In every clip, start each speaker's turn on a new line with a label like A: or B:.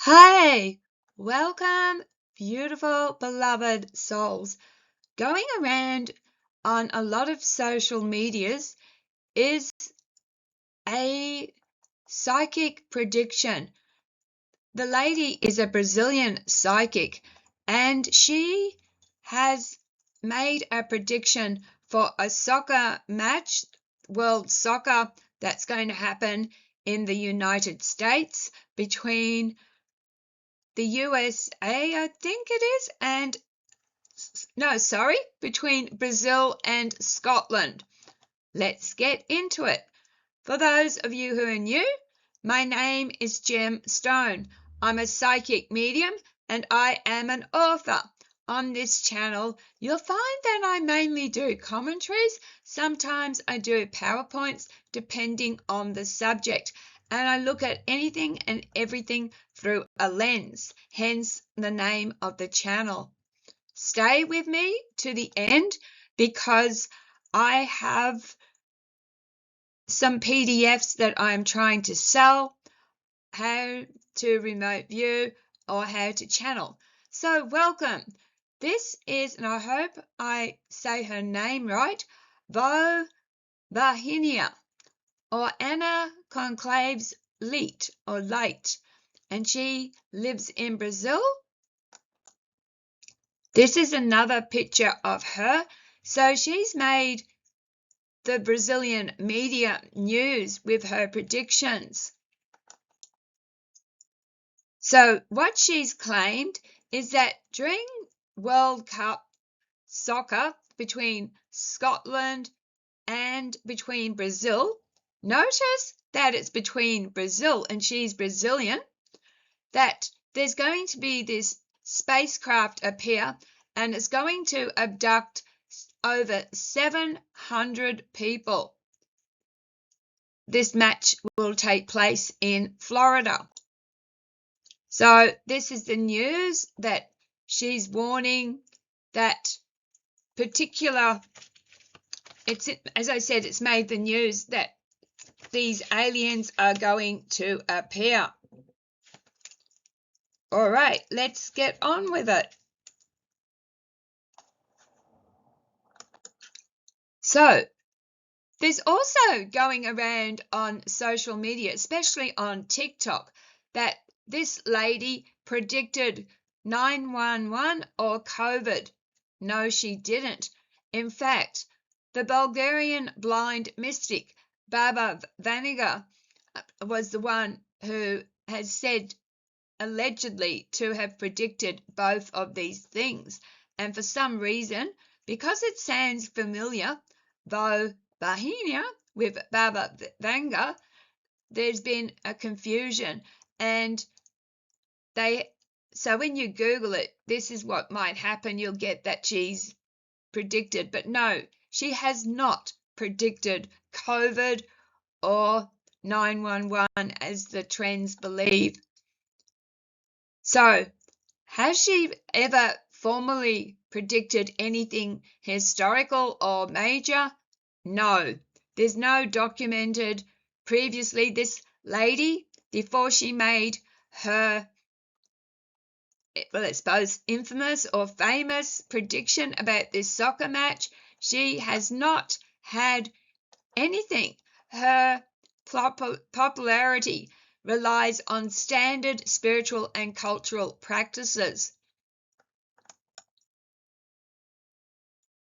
A: Hi, welcome, beautiful, beloved souls. Going around on a lot of social medias is a psychic prediction. The lady is a Brazilian psychic and she has made a prediction for a soccer match, world soccer, that's going to happen in the United States between the USA, I think it is, and no, sorry, between Brazil and Scotland. Let's get into it. For those of you who are new, my name is Gem Stone. I'm a psychic medium and I am an author. On this channel, you'll find that I mainly do commentaries. Sometimes I do PowerPoints, depending on the subject. And I look at anything and everything through a lens, hence the name of the channel. Stay with me to the end because I have some PDFs that I'm trying to sell, how to remote view or how to channel. So welcome. This is, and I hope I say her name right, Vó Bahiana or Ana Gonclaves Leite or Leite, and she lives in Brazil. This is another picture of her. So she's made the Brazilian media news with her predictions. So what she's claimed is that during World Cup soccer between Scotland and between Brazil, notice that it's between Brazil and she's Brazilian, that there's going to be this spacecraft appear and it's going to abduct over 700 people. This match will take place in Florida. So this is the news that she's warning that particular, it's, as I said, it's made the news that these aliens are going to appear. All right, let's get on with it. So there's also going around on social media, especially on TikTok, that this lady predicted 911 or COVID. No, she didn't. In fact, the Bulgarian blind mystic Baba Vaniga was the one who has said allegedly to have predicted both of these things. And for some reason, because it sounds familiar, Vó Bahiana with Baba Vanga, there's been a confusion. And so when you Google it, this is what might happen. You'll get that she's predicted. But no, she has not predicted COVID or 911 as the trends believe. So, has she ever formally predicted anything historical or major? No. There's no documented previously. This lady, before she made her, well, I suppose, infamous or famous prediction about this soccer match, she has not had anything. Her popularity relies on standard spiritual and cultural practices.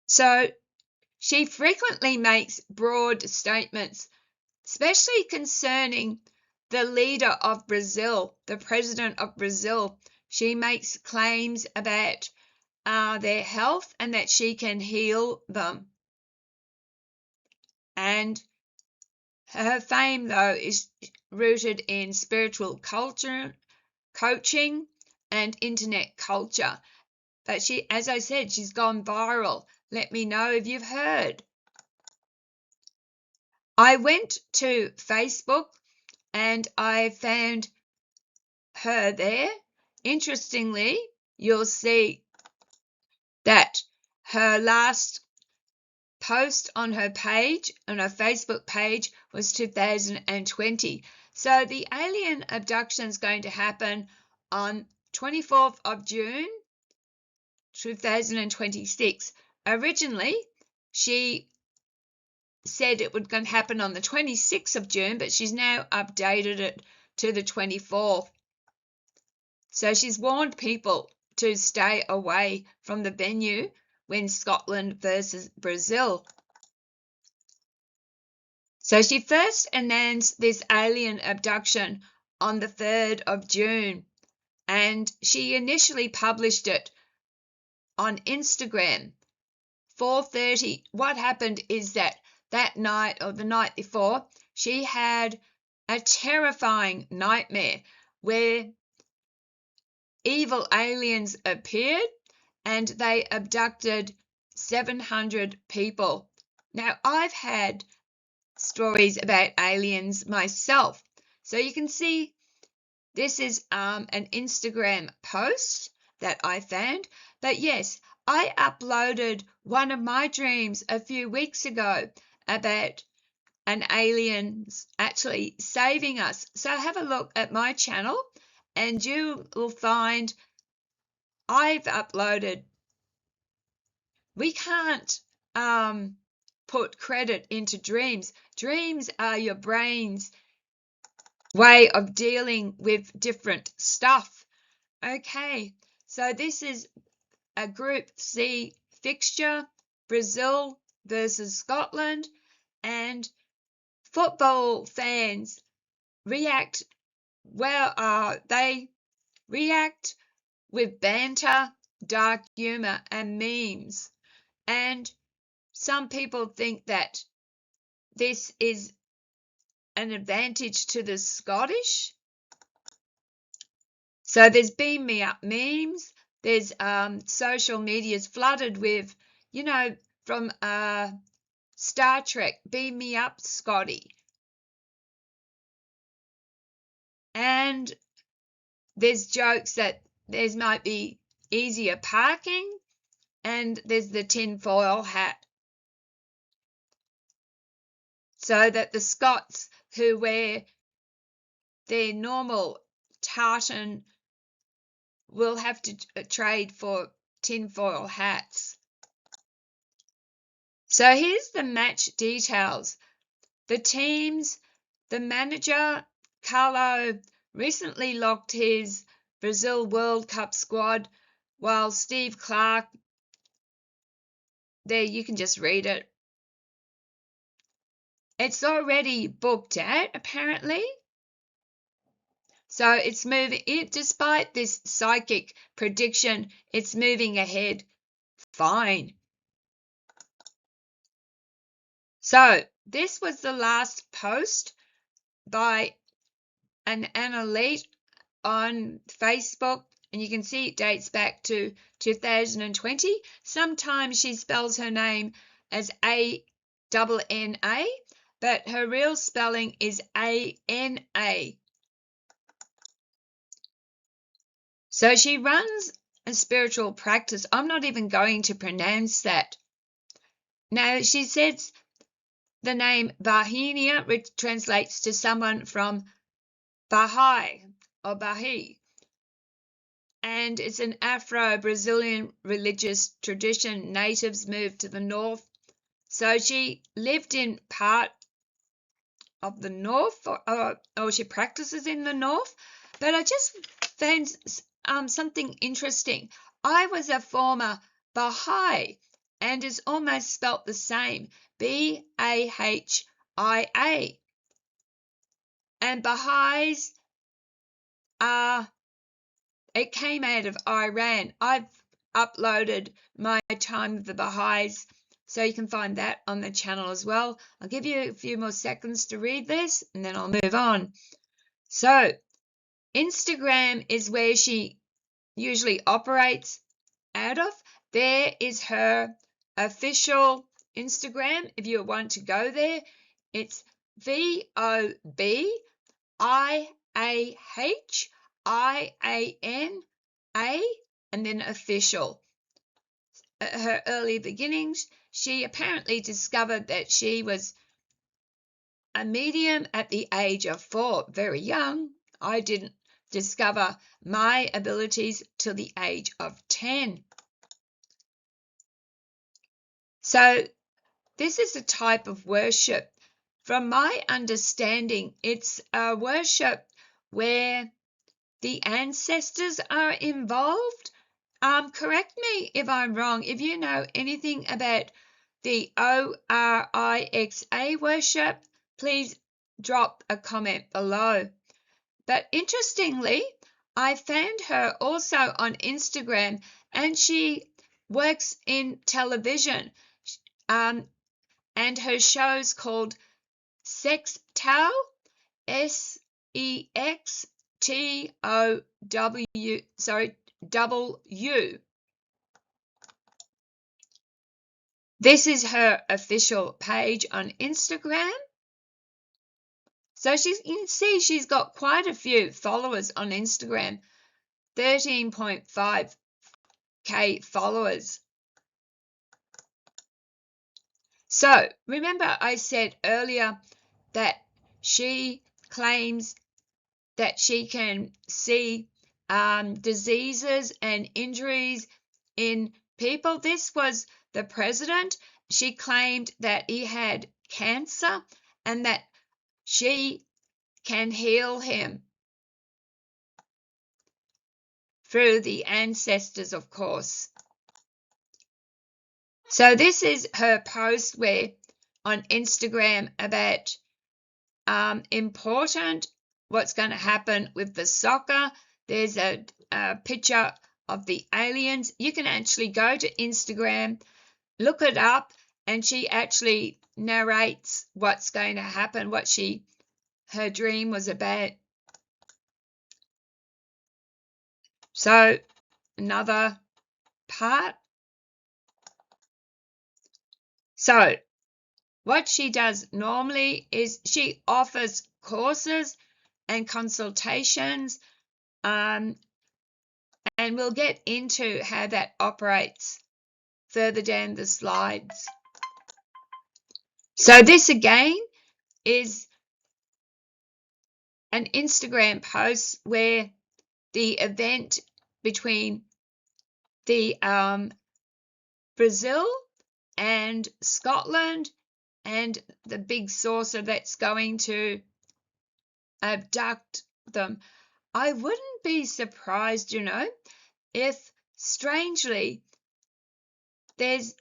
A: So she frequently makes broad statements, especially concerning the leader of Brazil, the president of Brazil. She makes claims about their health and that she can heal them. And her fame, though, is rooted in spiritual culture, coaching, and internet culture. But she, as I said, she's gone viral. Let me know if you've heard. I went to Facebook and I found her there. Interestingly, you'll see that her last post on her page, on her Facebook page, was 2020. So the alien abduction is going to happen on 24th of June 2026. Originally, she said it was going to happen on the 26th of June, but she's now updated it to the 24th. So she's warned people to stay away from the venue when Scotland versus Brazil. So she first announced this alien abduction on the 3rd of June, and she initially published it on Instagram, 4:30. What happened is that night or the night before, she had a terrifying nightmare where evil aliens appeared and they abducted 700 people. Now, I've had stories about aliens myself. So you can see this is an Instagram post that I found. But yes, I uploaded one of my dreams a few weeks ago about an aliens actually saving us. So have a look at my channel and you will find I've uploaded. We can't put credit into dreams. Dreams are your brain's way of dealing with different stuff. Okay, so this is a Group C fixture, Brazil versus Scotland, and football fans react they react with banter, dark humor, and memes. And some people think that this is an advantage to the Scottish. So there's beam me up memes. There's social media's flooded with, from Star Trek, beam me up, Scotty. And there's jokes that there might be easier parking, and there's the tinfoil hat. So that the Scots who wear their normal tartan will have to trade for tinfoil hats. So here's the match details. The teams, the manager, Carlo, recently locked his Brazil World Cup squad, while Steve Clark, there you can just read it. It's already booked out, apparently. So it's moving, despite this psychic prediction, it's moving ahead fine. So this was the last post by an Ana Leite on Facebook, and you can see it dates back to 2020. Sometimes she spells her name as A-double-N-A, but her real spelling is A-N-A. So she runs a spiritual practice. I'm not even going to pronounce that. Now, she says the name Bahiana, which translates to someone from Baha'i or Bahi, and it's an Afro-Brazilian religious tradition. Natives moved to the north. So she lived in part of the north, or she practices in the north. But I just found something interesting. I was a former Baha'i, and it's almost spelt the same, B-A-H-I-A. And Baha'is are, it came out of Iran. I've uploaded my time of the Baha'is, so you can find that on the channel as well. I'll give you a few more seconds to read this, and then I'll move on. So Instagram is where she usually operates out of. There is her official Instagram. If you want to go there, it's VOBIAHIANA and then official. At her early beginnings, she apparently discovered that she was a medium at the age of 4, very young. I didn't discover my abilities till the age of 10. So this is a type of worship. From my understanding, it's a worship where the ancestors are involved. Correct me if I'm wrong. If you know anything about the ORIXA worship, please drop a comment below. But interestingly, I found her also on Instagram, and she works in television, and her show's called Sextow, SEXTOW, This is her official page on Instagram. So you can see she's got quite a few followers on Instagram, 13.5k followers. So remember I said earlier that she claims that she can see diseases and injuries in people. This was the president. She claimed that he had cancer and that she can heal him through the ancestors, of course. So this is her post where on Instagram about important what's going to happen with the soccer. There's a picture of the aliens. You can actually go to Instagram, look it up, and she actually narrates what's going to happen, what her dream was about. So another part. So what she does normally is she offers courses and consultations, and we'll get into how that operates further down the slides. So this again is an Instagram post where the event between the Brazil and Scotland and the big saucer that's going to abduct them. I wouldn't be surprised, if strangely there's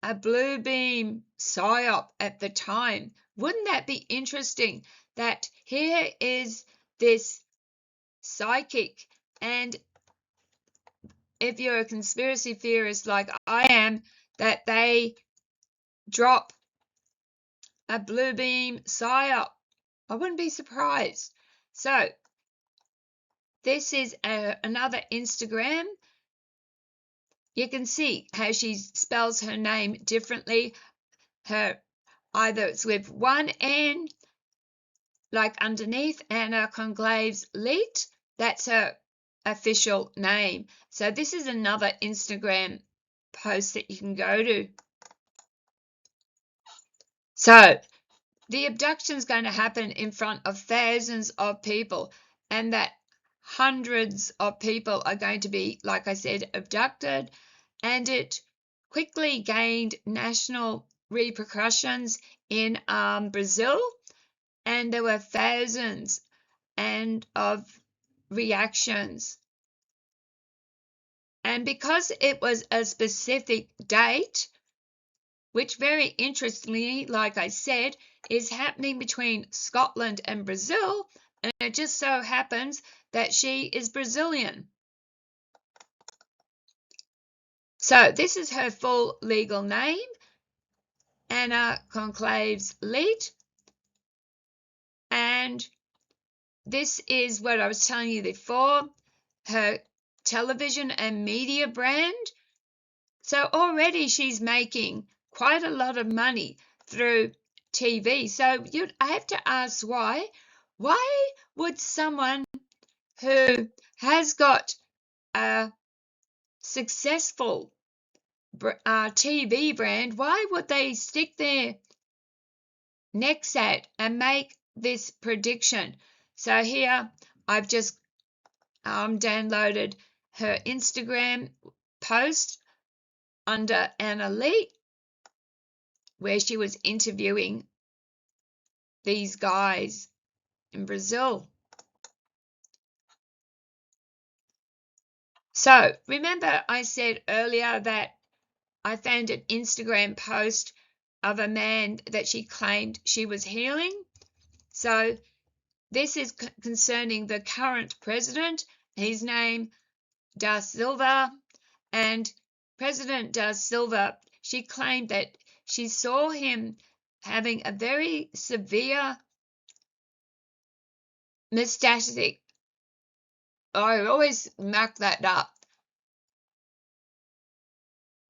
A: a blue beam psyop at the time. Wouldn't that be interesting that here is this psychic, and if you're a conspiracy theorist like I am, that they drop a blue beam psyop. I wouldn't be surprised. So this is another Instagram. You can see how she spells her name differently. Either it's with one N, like underneath, Ana Gonclaves Leite. That's her official name. So this is another Instagram post that you can go to. So the abduction is going to happen in front of thousands of people, and that hundreds of people are going to be, like I said, abducted, and it quickly gained national repercussions in Brazil, and there were thousands of reactions. And because it was a specific date, which very interestingly, like I said, is happening between Scotland and Brazil, and it just so happens that she is Brazilian. So this is her full legal name, Ana Gonclaves Leite, and this is what I was telling you before, her television and media brand. So already she's making quite a lot of money through TV. So I have to ask why. Why would someone who has got a successful TV brand, why would they stick their necks out and make this prediction? So here I've just downloaded her Instagram post under Ana Leite, where she was interviewing these guys in Brazil. So remember I said earlier that I found an Instagram post of a man that she claimed she was healing. So this is concerning the current president. His name Da Silva, and President Da Silva, she claimed that she saw him having a very severe metastatic. I always mark that up.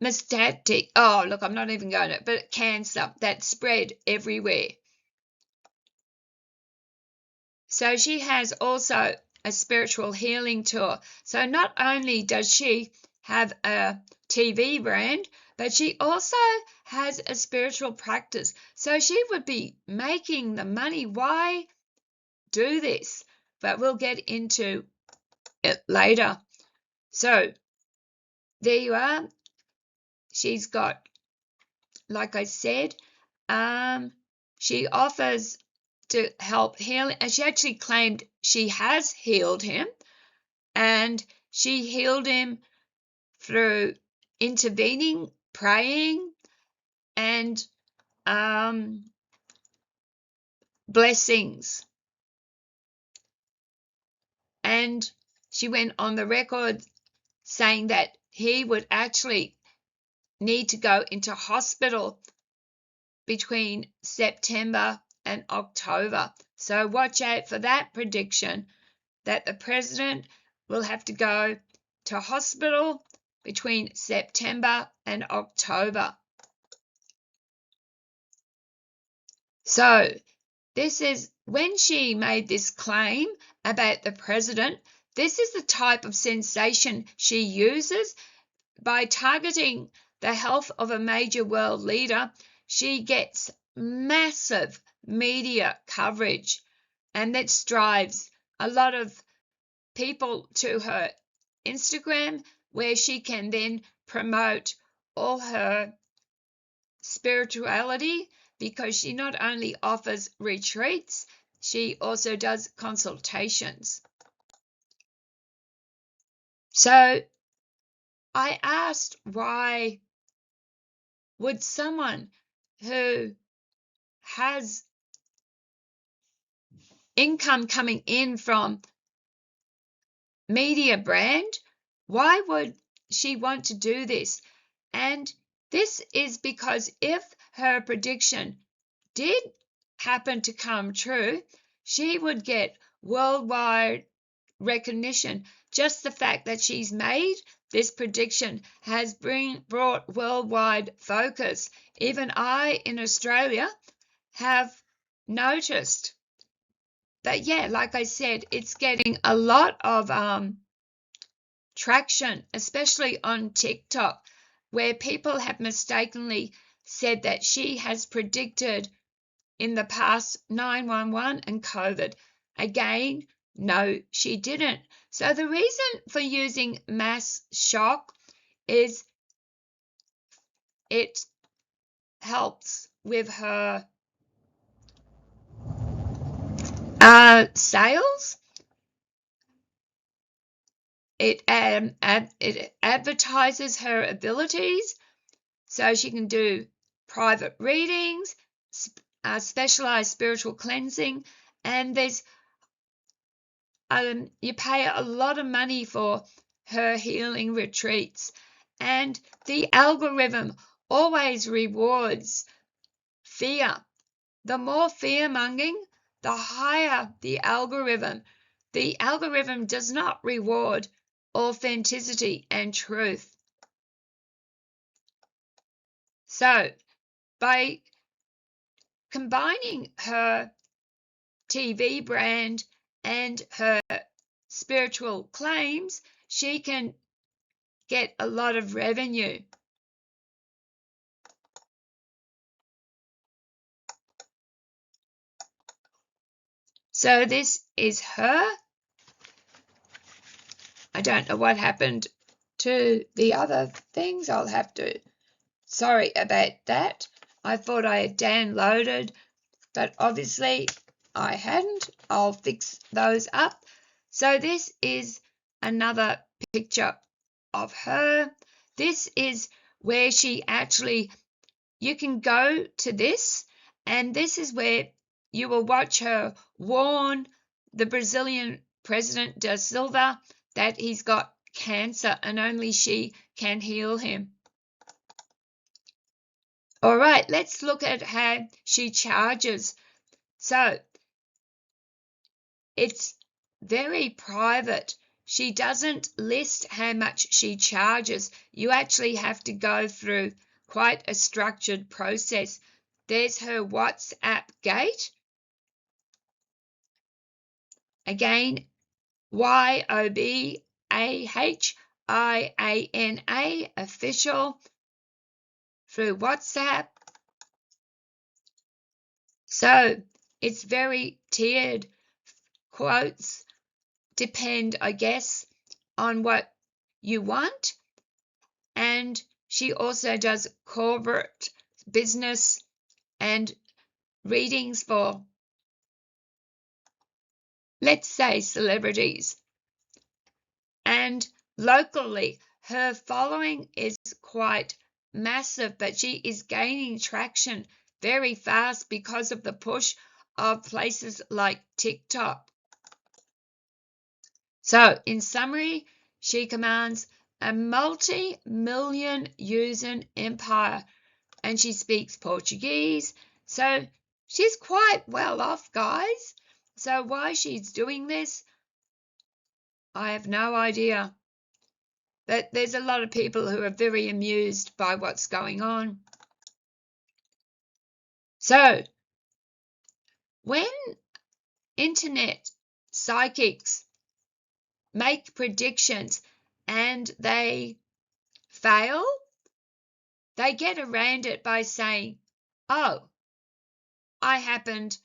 A: Metastatic. Oh, look, I'm not even going to, but cancer that spread everywhere. So she has also a spiritual healing tour. So not only does she have a TV brand, but she also has a spiritual practice. So she would be making the money. Why do this? But we'll get into it later. So there you are. She's got, like I said, she offers to help heal, and she actually claimed she has healed him, and she healed him through intervening, praying, and blessings. And she went on the record saying that he would actually need to go into hospital between September and October. So watch out for that prediction that the president will have to go to hospital between September and October. So this is when she made this claim about the president. This is the type of sensation she uses by targeting the health of a major world leader. She gets massive media coverage, and that drives a lot of people to her Instagram, where she can then promote all her spirituality, because she not only offers retreats, she also does consultations. So I asked, why would someone who has income coming in from media brand, why would she want to do this? And this is because if her prediction did happen to come true, she would get worldwide recognition. Just the fact that she's made this prediction has brought worldwide focus. Even I in Australia have noticed. But yeah, like I said, it's getting a lot of traction, especially on TikTok, where people have mistakenly said that she has predicted in the past 911 and COVID. Again, no, she didn't. So the reason for using mass shock is it helps with her sales. It advertises her abilities, so she can do private readings, specialized spiritual cleansing, and there's you pay a lot of money for her healing retreats, and the algorithm always rewards fear. The more fear-mongering, the higher the algorithm. The algorithm does not reward authenticity and truth. So, by combining her TV brand and her spiritual claims, she can get a lot of revenue. So this is her. I don't know what happened to the other things. I'll have to, sorry about that. I thought I had downloaded, but obviously I hadn't. I'll fix those up. So this is another picture of her. This is where she actually, you can go to this, and this is where you will watch her warn the Brazilian President da Silva that he's got cancer and only she can heal him. All right, let's look at how she charges. So it's very private. She doesn't list how much she charges. You actually have to go through quite a structured process. There's her WhatsApp gate. Again, YOBAHIANA official through WhatsApp. So it's very tiered. Quotes depend, I guess, on what you want. And she also does corporate business and readings for, let's say, celebrities. And locally, her following is quite massive, but she is gaining traction very fast because of the push of places like TikTok. So, in summary, she commands a multi-million user empire, and she speaks Portuguese. So she's quite well off, guys. So why she's doing this, I have no idea. But there's a lot of people who are very amused by what's going on. So when internet psychics make predictions and they fail, they get around it by saying, oh, I happened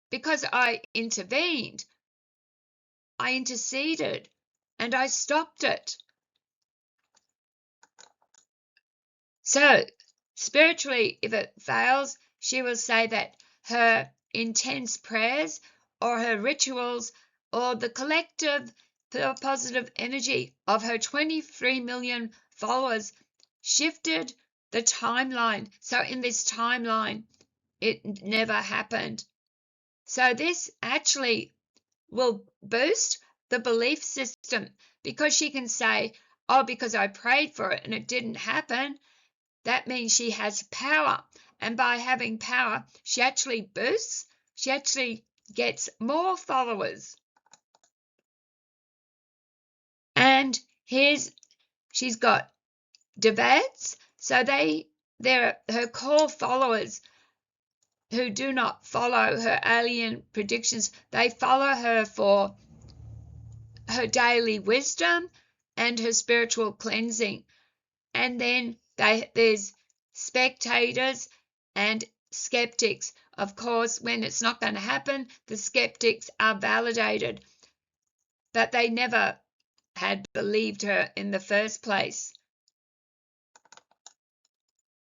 A: because I intervened, I interceded, and I stopped it. So, spiritually, if it fails, she will say that her intense prayers or her rituals or the collective positive energy of her 23 million followers shifted the timeline. So, in this timeline, it never happened. So, this actually will boost the belief system because she can say, oh, because I prayed for it and it didn't happen. That means she has power. And by having power, she actually boosts, she actually gets more followers. And she's got debates. So they're her core followers who do not follow her alien predictions. They follow her for her daily wisdom and her spiritual cleansing. And then there's spectators and skeptics. Of course, when it's not going to happen, the skeptics are validated, but they never had believed her in the first place.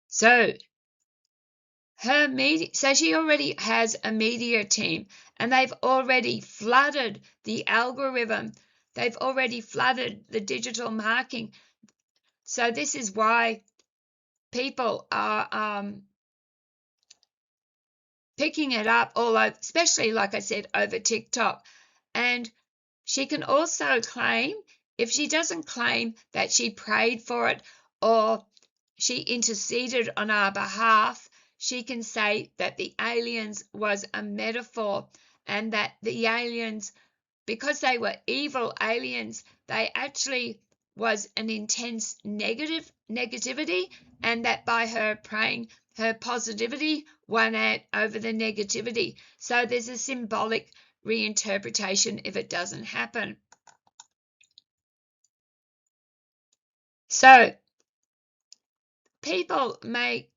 A: So she already has a media team, and they've already flooded the algorithm. They've already flooded the digital marketing. So this is why people are picking it up all over, especially, like I said, over TikTok. And she can also claim, if she doesn't claim that she prayed for it or she interceded on our behalf, she can say that the aliens was a metaphor and that the aliens, because they were evil aliens, they actually was an intense negativity, and that by her praying, her positivity won out over the negativity. So there's a symbolic reinterpretation if it doesn't happen. So people make,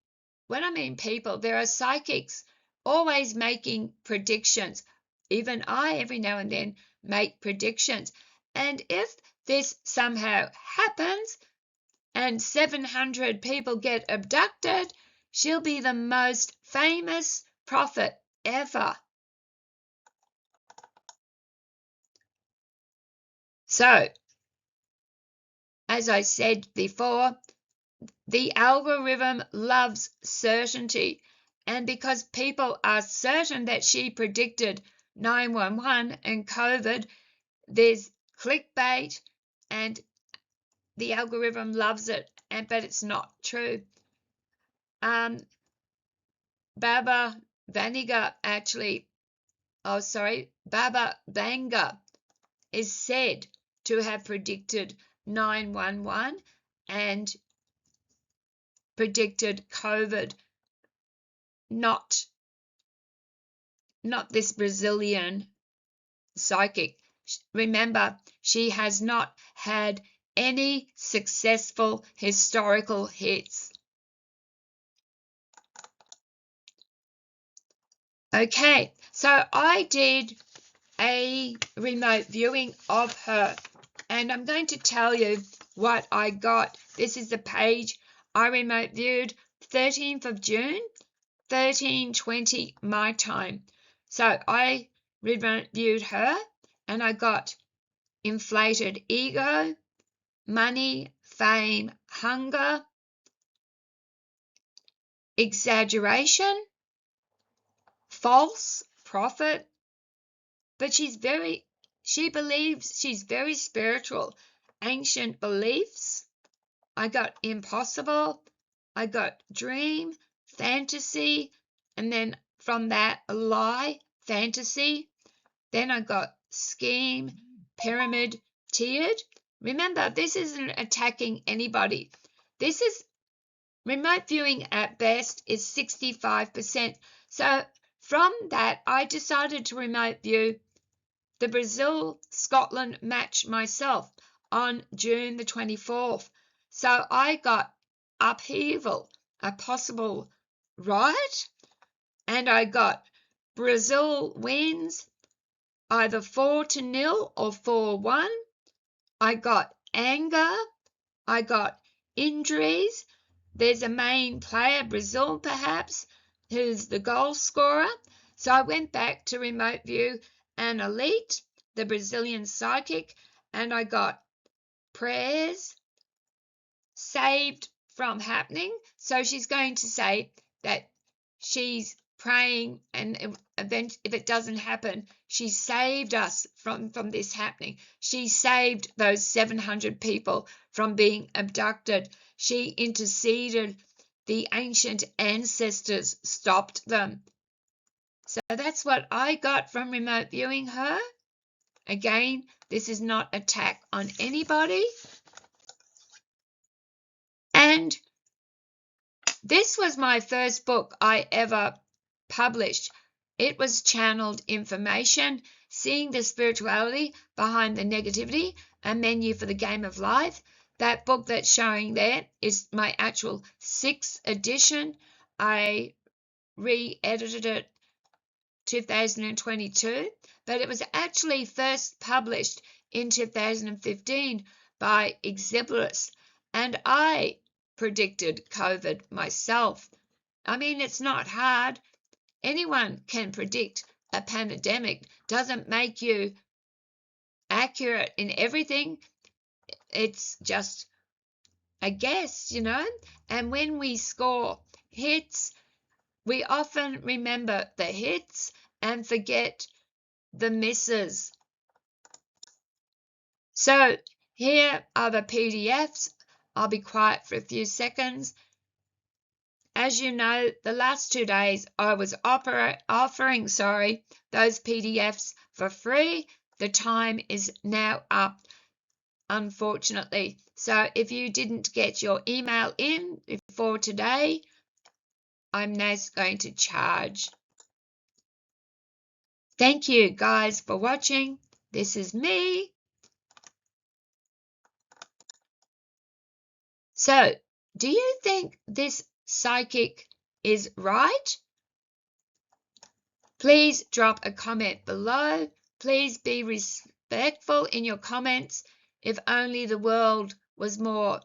A: when I mean people, there are psychics always making predictions. Even I, every now and then, make predictions. And if this somehow happens and 700 people get abducted, she'll be the most famous prophet ever. So, as I said before, the algorithm loves certainty. And because people are certain that she predicted 911 and COVID, there's clickbait and the algorithm loves it, but it's not true. Baba Vaniga Baba Vanga is said to have predicted 911 and predicted COVID, not this Brazilian psychic. Remember, she has not had any successful historical hits. Okay, so I did a remote viewing of her, and I'm going to tell you what I got. This is the page I remote viewed, 13th of June, 13:20 my time. So I remote viewed her, and I got inflated ego, money, fame, hunger, exaggeration, false prophet, but she believes she's very spiritual, ancient beliefs. I got impossible, I got dream, fantasy, and then from that a lie, fantasy. Then I got scheme, pyramid, tiered. Remember, this isn't attacking anybody. This is remote viewing at best is 65%. So from that, I decided to remote view the Brazil-Scotland match myself on June the 24th. So I got upheaval, a possible riot, and I got Brazil wins either 4-0 or 4-1. I got anger, I got injuries. There's a main player, Brazil perhaps, who's the goal scorer. So I went back to remote view an elite, the Brazilian psychic, and I got prayers saved from happening. So she's going to say that she's praying, and if it doesn't happen, she saved us from this happening. She saved those 700 people from being abducted. She interceded. The ancient ancestors stopped them. So that's what I got from remote viewing her. Again, this is not attack on anybody. And this was my first book I ever published. It was Channeled Information, Seeing the Spirituality Behind the Negativity, a Menu for the Game of Life. That book that's showing there is my actual 6th edition. I re-edited it 2022, but it was actually first published in 2015 by Exibris, and I predicted COVID myself. I mean, it's not hard. Anyone can predict a pandemic. Doesn't make you accurate in everything. It's just a guess, And when we score hits, we often remember the hits and forget the misses. So here are the PDFs. I'll be quiet for a few seconds. As you know, the last 2 days I was offering those PDFs for free. The time is now up, unfortunately. So if you didn't get your email in before today, I'm now going to charge. Thank you guys for watching. This is me. So, do you think this psychic is right? Please drop a comment below. Please be respectful in your comments. If only the world was more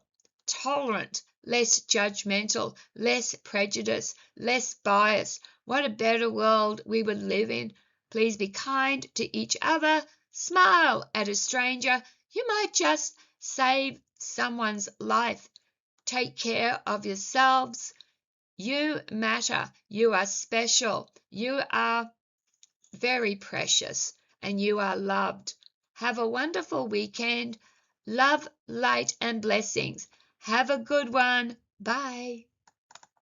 A: tolerant, less judgmental, less prejudice, less bias. What a better world we would live in. Please be kind to each other. Smile at a stranger. You might just save someone's life. Take care of yourselves. You matter. You are special. You are very precious, and you are loved. Have a wonderful weekend. Love, light, and blessings. Have a good one. Bye.